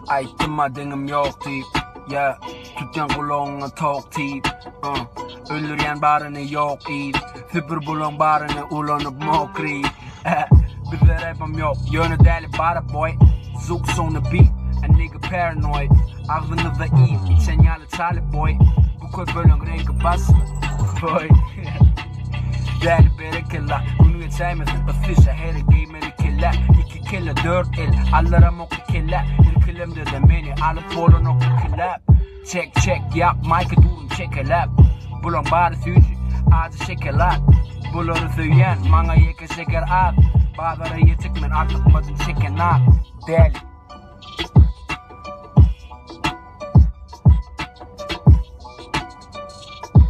Aytdım adıngım yok deyip tutyan kulağına tok deyip öldüryen barını yok deyip süpür bulun barını ulanıp mokriyip bize rapim yok yönü deli bara boy Zooks on the beat a nigga paranoid ağzınızda iyi senyalı talip boy bu koy bölün rengi bas boy deli berekella bunu geçeymesin ısışa her gamer killa 2 killa 4 el allara moku killa bir kilimde de beni alıp bolun oku killa check yap mic'ı durun çekelap bulun bari sütü ağzı şekelat bulur söyleyen mana yeke şeker at bağlara yetik men artık madın çeken at deli